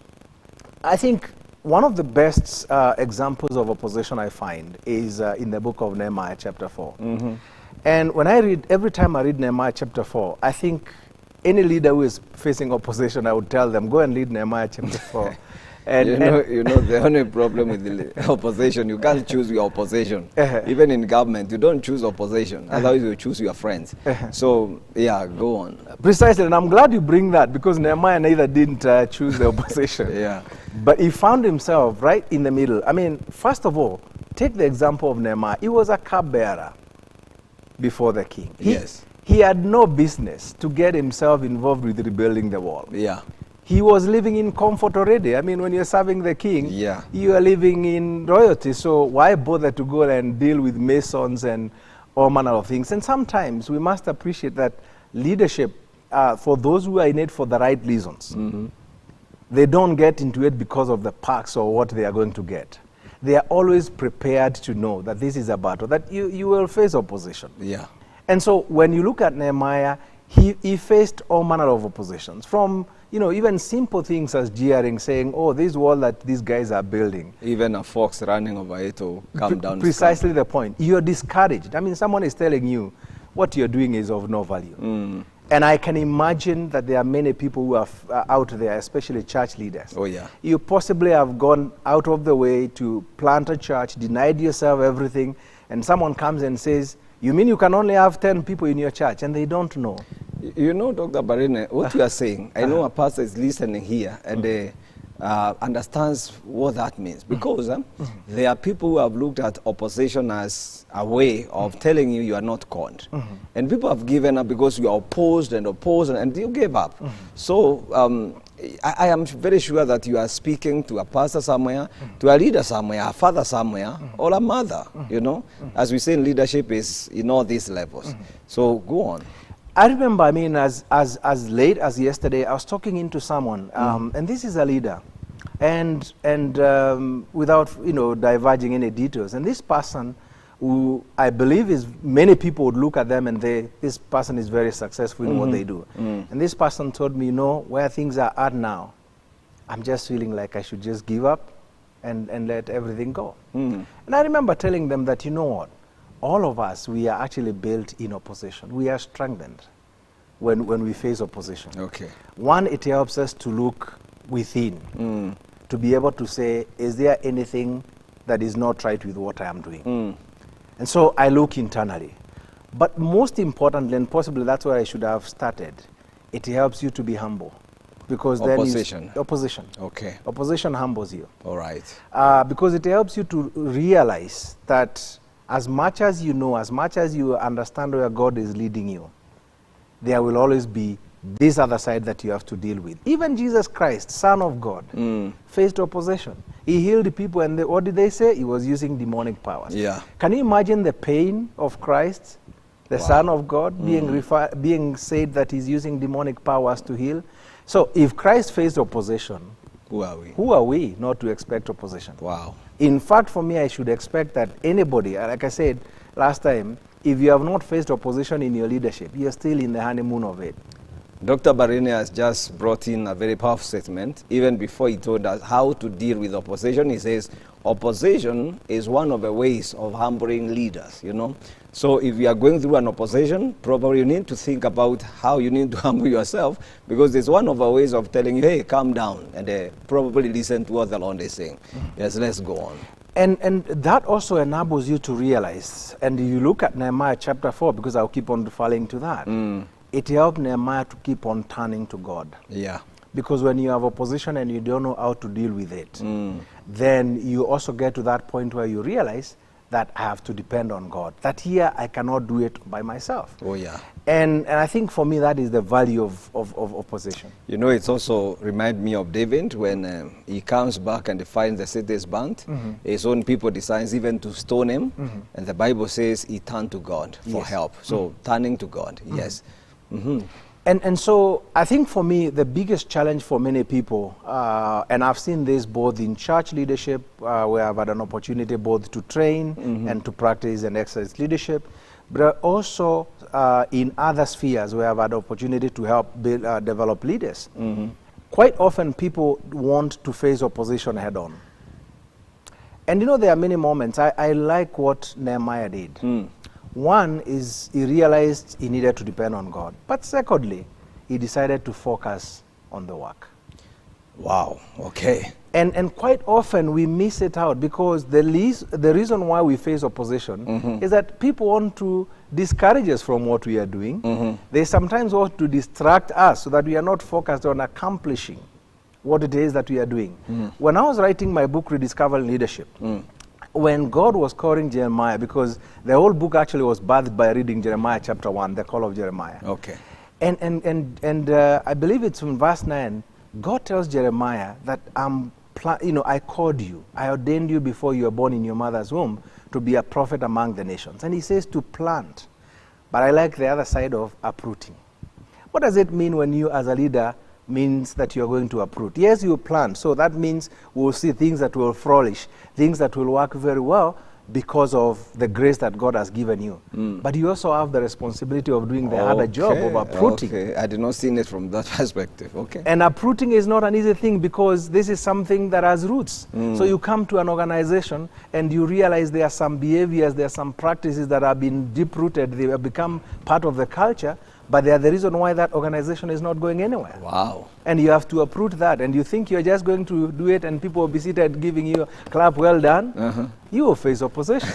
I think one of the best examples of opposition I find is in the book of Nehemiah chapter 4. And when every time I read Nehemiah chapter 4, I think any leader who is facing opposition, I would tell them, go and read Nehemiah chapter 4. And you know, the only problem with the opposition, you can't choose your opposition. Even in government, you don't choose opposition. Otherwise, you choose your friends. So, yeah, go on. Precisely, and I'm glad you bring that, because Nehemiah neither didn't choose the opposition. Yeah. But he found himself right in the middle. I mean, first of all, take the example of Nehemiah. He was a cupbearer before the king. He had no business to get himself involved with rebuilding the wall. Yeah. He was living in comfort already. I mean, when you're serving the king, you are living in royalty. So why bother to go and deal with masons and all manner of things? And sometimes we must appreciate that leadership, for those who are in it for the right reasons, they don't get into it because of the perks or what they are going to get. They are always prepared to know that this is a battle, that you will face opposition. Yeah. And so when you look at Nehemiah, he faced all manner of oppositions, from even simple things as jeering, saying, oh, this wall that these guys are building. Even a fox running over it to come down. Precisely the point. You're discouraged. I mean, someone is telling you what you're doing is of no value. And I can imagine that there are many people who are out there, especially church leaders. Oh, yeah. You possibly have gone out of the way to plant a church, denied yourself everything, and someone comes and says, you mean you can only have 10 people in your church, and they don't know. You know, Dr. Barine, what you are saying, I know a pastor is listening here and understands what that means. Because there are people who have looked at opposition as a way of telling you are not conned. And people have given up because you are opposed and you gave up. So I am very sure that you are speaking to a pastor somewhere, to a leader somewhere, a father somewhere, or a mother, As we say in leadership is in all these levels. So go on. I remember, I mean, as late as yesterday, I was talking into someone, and this is a leader, and without, diverging any details. And this person, who I believe is, many people would look at them and this person is very successful in what they do. And this person told me, where things are at now, I'm just feeling like I should just give up and let everything go. And I remember telling them that, you know what, all of us, we are actually built in opposition. We are strengthened when we face opposition. Okay. One, it helps us to look within, to be able to say, is there anything that is not right with what I am doing? And so I look internally. But most importantly, and possibly that's where I should have started, it helps you to be humble. Because opposition. Opposition. Okay. Opposition humbles you. All right. Because it helps you to realize that as much as you know, as much as you understand where God is leading you, there will always be this other side that you have to deal with. Even Jesus Christ, Son of God, faced opposition. He healed people, and what did they say? He was using demonic powers. Yeah. Can you imagine the pain of Christ, the Son of God, being said that he's using demonic powers to heal? So if Christ faced opposition, who are we? Who are we not to expect opposition? Wow. In fact, for me, I should expect that anybody, like I said last time, if you have not faced opposition in your leadership, you're still in the honeymoon of it. Dr. Barine has just brought in a very powerful statement. Even before he told us how to deal with opposition, he says, opposition is one of the ways of humbling leaders, you know. So if you are going through an opposition, probably you need to think about how you need to humble yourself, because it's one of the ways of telling you, hey, calm down, and probably listen to what the Lord is saying. Yes, let's go on. And that also enables you to realize, and you look at Nehemiah chapter 4, because I'll keep on referring to that. It helped Nehemiah to keep on turning to God. Yeah. Because when you have opposition and you don't know how to deal with it, then you also get to that point where you realize that I have to depend on God. That here I cannot do it by myself. Oh, yeah. And I think for me that is the value of opposition. You know, it's also remind me of David when he comes back and finds the city is burnt. His own people decides even to stone him. And the Bible says he turned to God for help. So turning to God, yes. And so I think for me, the biggest challenge for many people, and I've seen this both in church leadership, where I've had an opportunity both to train and to practice and exercise leadership, but also in other spheres where I've had opportunity to help build, develop leaders. Quite often people want to face opposition head on. And you know, there are many moments. I like what Nehemiah did. One is he realized he needed to depend on God. But secondly, he decided to focus on the work. Wow, okay. And quite often we miss it out because the reason why we face opposition is that people want to discourage us from what we are doing. They sometimes want to distract us so that we are not focused on accomplishing what it is that we are doing. When I was writing my book, Rediscovering Leadership, when God was calling Jeremiah, because the whole book actually was birthed by reading Jeremiah chapter 1, the call of Jeremiah. Okay. And I believe it's in verse 9, God tells Jeremiah that I called you, I ordained you before you were born in your mother's womb to be a prophet among the nations. And he says to plant, but I like the other side of uprooting. What does it mean when you as a leader means that you're going to uproot? Yes, you plant, so that means we'll see things that will flourish, things that will work very well because of the grace that God has given you. But you also have the responsibility of doing the harder job of uprooting. Okay, I did not see it from that perspective. Okay. And uprooting is not an easy thing because this is something that has roots. So you come to an organization and you realize there are some behaviors, there are some practices that have been deep-rooted, they have become part of the culture, but they are the reason why that organization is not going anywhere. Wow. And you have to uproot that. And you think you're just going to do it and people will be seated giving you a clap, well done. You will face opposition.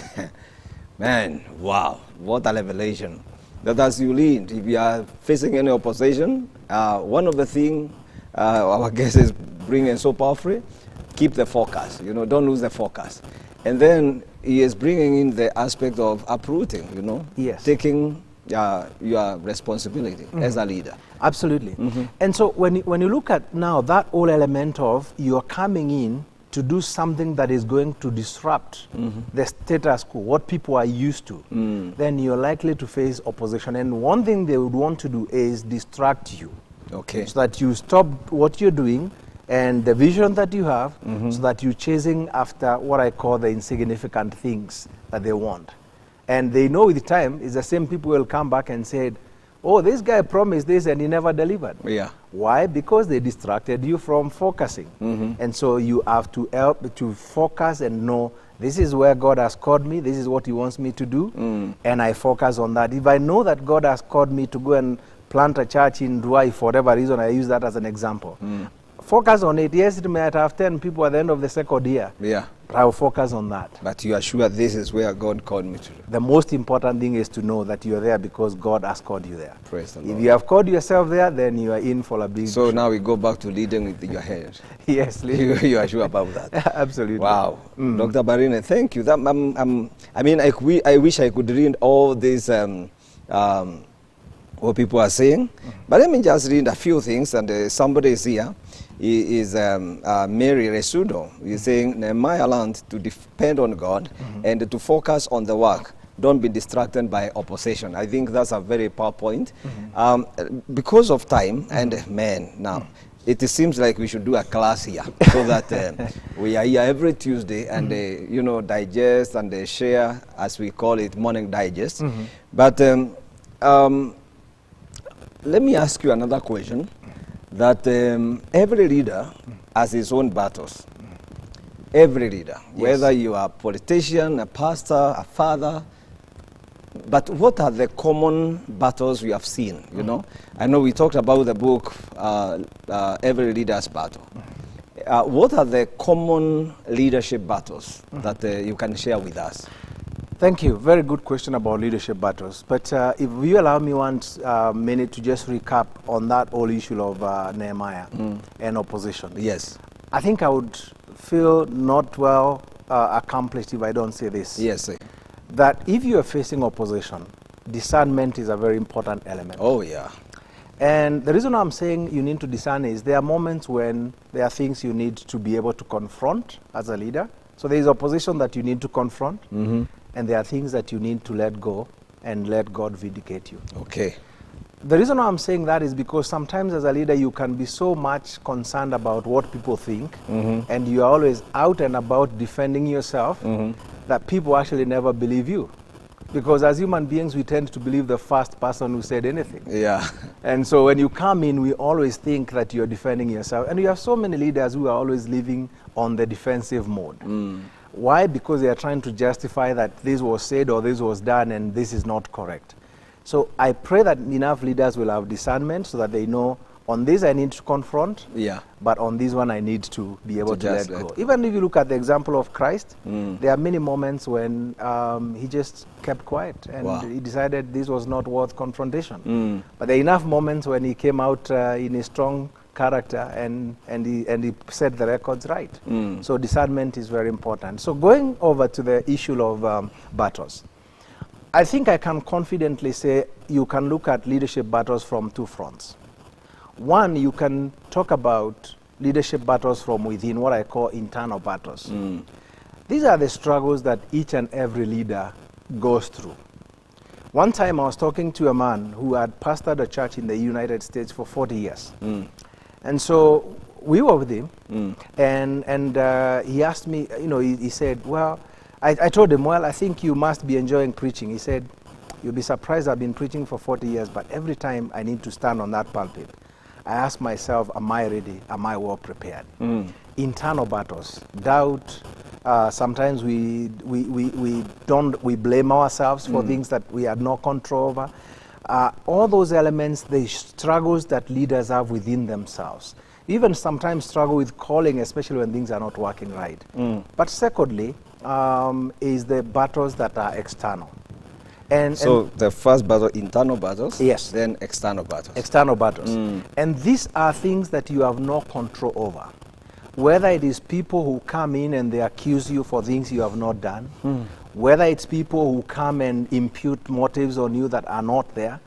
Man, wow. What a revelation. That as you lead, if you are facing any opposition, one of the things our guest is bringing so powerfully, keep the focus. You know, don't lose the focus. And then he is bringing in the aspect of uprooting, you know. Yes. Taking your responsibility as a leader. Absolutely. And so when you look at now that whole element of you're coming in to do something that is going to disrupt the status quo, what people are used to, then you're likely to face opposition. And one thing they would want to do is distract you. Okay. So that you stop what you're doing and the vision that you have, so that you're chasing after what I call the insignificant things that they want. And they know with time, it's the same people will come back and say, oh, this guy promised this and he never delivered. Yeah. Why? Because they distracted you from focusing. And so you have to help to focus and know this is where God has called me, this is what he wants me to do, and I focus on that. If I know that God has called me to go and plant a church in Ruai for whatever reason, I use that as an example. Focus on it. Yes, it might have 10 people at the end of the second year. Yeah. But I will focus on that. But you are sure this is where God called me to do. The most important thing is to know that you are there because God has called you there. Praise the If Lord. you have called yourself there, then you are in for a big So now we go back to leading with your head. Yes, you are sure about that? Absolutely. Wow. Dr. Barine, thank you. That, I mean, I wish I could read all these what people are saying. But let me just read a few things, and somebody is here. He is Mary Resudo. He's saying, Nehemiah learned to depend on God and to focus on the work. Don't be distracted by opposition. I think that's a very powerful point. Because of time, and man, now, it seems like we should do a class here so that we are here every Tuesday and, you know, digest and share, as we call it, morning digest. But let me ask you another question. That every leader has his own battles. Every leader, whether you are a politician, a pastor, a father. But what are the common battles we have seen, you know? I know we talked about the book, Every Leader's Battle. What are the common leadership battles that you can share with us? Thank you. Very good question about leadership battles. But if you allow me one minute to just recap on that whole issue of Nehemiah and opposition. Yes. I think I would feel not well accomplished if I don't say this. Yes, sir. That if you are facing opposition, discernment is a very important element. Oh, yeah. And the reason I'm saying you need to discern is there are moments when there are things you need to be able to confront as a leader. So there is opposition that you need to confront. And there are things that you need to let go and let God vindicate you. Okay. The reason I'm saying that is because sometimes as a leader you can be so much concerned about what people think and you are always out and about defending yourself that people actually never believe you. Because as human beings we tend to believe the first person who said anything. Yeah. And so when you come in we always think that you're defending yourself. And we have so many leaders who are always living on the defensive mode. Why? Because they are trying to justify that this was said or this was done and this is not correct. So I pray that enough leaders will have discernment so that they know on this I need to confront, but on this one I need to be able to let go. Even if you look at the example of Christ, there are many moments when he just kept quiet and he decided this was not worth confrontation. But there are enough moments when he came out in a strong character and he set the records right. So discernment is very important. So going over to the issue of battles, I think I can confidently say you can look at leadership battles from two fronts. One, you can talk about leadership battles from within, what I call internal battles. These are the struggles that each and every leader goes through. One time I was talking to a man who had pastored a church in the United States for 40 years. And so we were with him, and he asked me, you know, he said, well, I told him, well, I think you must be enjoying preaching. He said, you'll be surprised I've been preaching for 40 years, but every time I need to stand on that pulpit, I ask myself, am I ready? Am I well prepared? Internal battles, doubt. Sometimes we blame ourselves for things that we had no control over. All those elements, the struggles that leaders have within themselves. Even sometimes struggle with calling, especially when things are not working right. But secondly, is the battles that are external. So the first battle, internal battles, yes. Then external battles. External battles. And these are things that you have no control over. Whether it is people who come in and they accuse you for things you have not done, whether it's people who come and impute motives on you that are not there,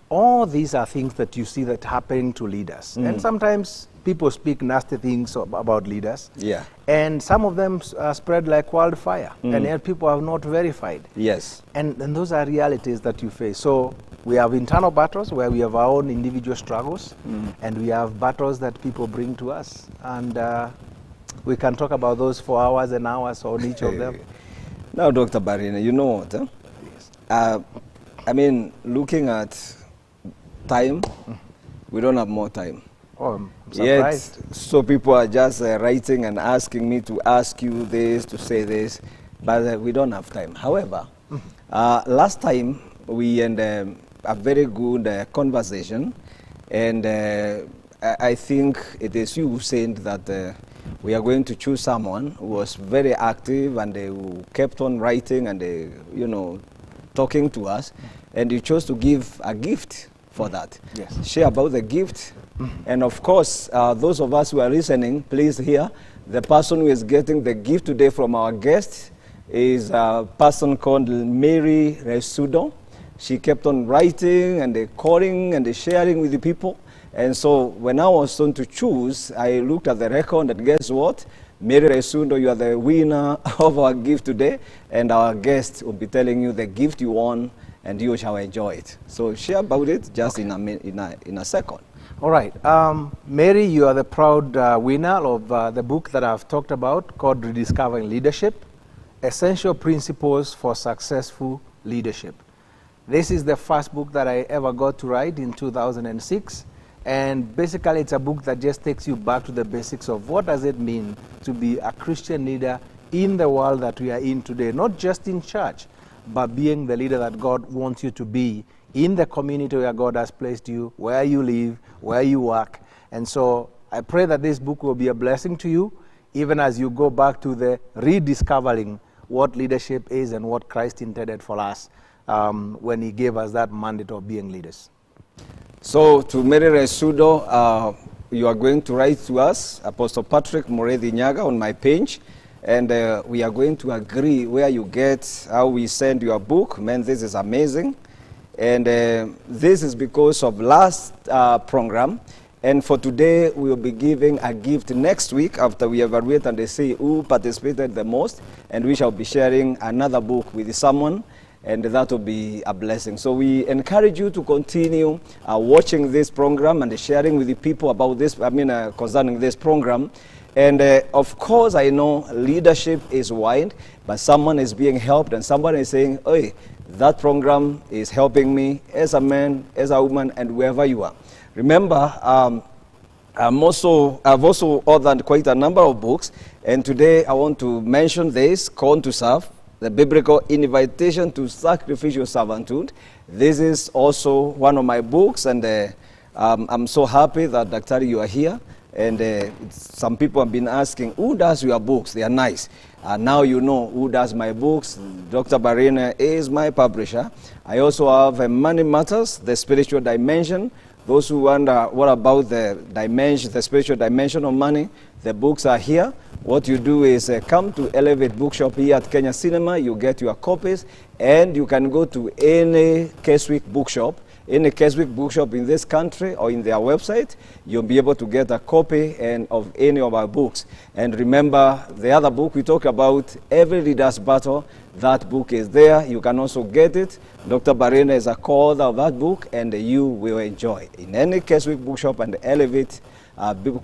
all these are things that you see that happening to leaders. And sometimes people speak nasty things about leaders. Yeah. And some of them spread like wildfire, and yet people have not verified. Yes. And those are realities that you face. So we have internal battles where we have our own individual struggles, and we have battles that people bring to us. And we can talk about those for hours and hours on each of them. Now, Dr. Barine, you know what? Yes. I mean, looking at time. We don't have more time. Oh, I'm Yet, surprised. so people are just writing and asking me to ask you this, to say this, but we don't have time. However, last time we had a very good conversation, and I think it is you who said that we are going to choose someone who was very active and who kept on writing and you know, talking to us, and you chose to give a gift for that. Yes. Share about the gift. And of course, those of us who are listening, please hear, the person who is getting the gift today from our guest is a person called Muriithi. She kept on writing and calling and sharing with the people. And so when I was on to choose, I looked at the record, and guess what? Muriithi, you are the winner of our gift today, and our guest will be telling you the gift you won, and you shall enjoy it. So share about it just in a second. All right. Mary, you are the proud winner of the book that I've talked about called Rediscovering Leadership, Essential Principles for Successful Leadership. This is the first book that I ever got to write in 2006. And basically, it's a book that just takes you back to the basics of what does it mean to be a Christian leader in the world that we are in today, not just in church, but being the leader that God wants you to be in the community where God has placed you, where you live, where you work. And so I pray that this book will be a blessing to you, even as you go back to the rediscovering what leadership is and what Christ intended for us when he gave us that mandate of being leaders. So to Muriithi, you are going to write to us, Apostle Patrick Muriithi Nyaga, on my page, and we are going to agree where you get, how we send your book. Man, this is amazing. And this is because of last program. And for today, we will be giving a gift next week after we evaluate and they say who participated the most. And we shall be sharing another book with someone, and that will be a blessing. So we encourage you to continue watching this program and sharing with the people about this, concerning this program. And of course, I know leadership is wide, but someone is being helped and someone is saying, hey, that program is helping me as a man, as a woman, and wherever you are. Remember, I've also authored quite a number of books, and today I want to mention this, Call to Serve, the biblical invitation to sacrificial servanthood. This is also one of my books, and I'm so happy that Dr. you are here. And some people have been asking, who does your books? They are nice. Now you know who does my books. Dr. Barine is my publisher. I also have Money Matters, the spiritual dimension. Those who wonder what about the dimension, the spiritual dimension of money, the books are here. What you do is come to Elevate Bookshop here at Kenya Cinema. You get your copies, and you can go to any Keswick bookshop. In a Keswick bookshop in this country or in their website, you'll be able to get a copy of any of our books. And remember, the other book we talk about, Every Leader's Battle, that book is there. You can also get it. Dr. Barine is a co-author of that book, and you will enjoy. In any Keswick bookshop and Elevate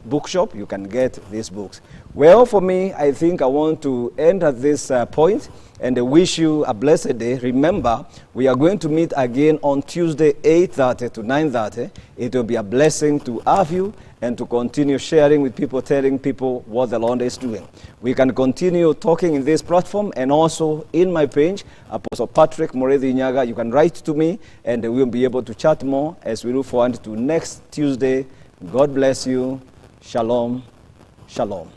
bookshop, you can get these books. Well, for me, I think I want to end at this point and wish you a blessed day. Remember, we are going to meet again on Tuesday, 8:30 to 9:30. It will be a blessing to have you and to continue sharing with people, telling people what the Lord is doing. We can continue talking in this platform and also in my page, Apostle Patrick Muriithi Nyaga. You can write to me, and we'll be able to chat more as we look forward to next Tuesday. God bless you. Shalom. Shalom.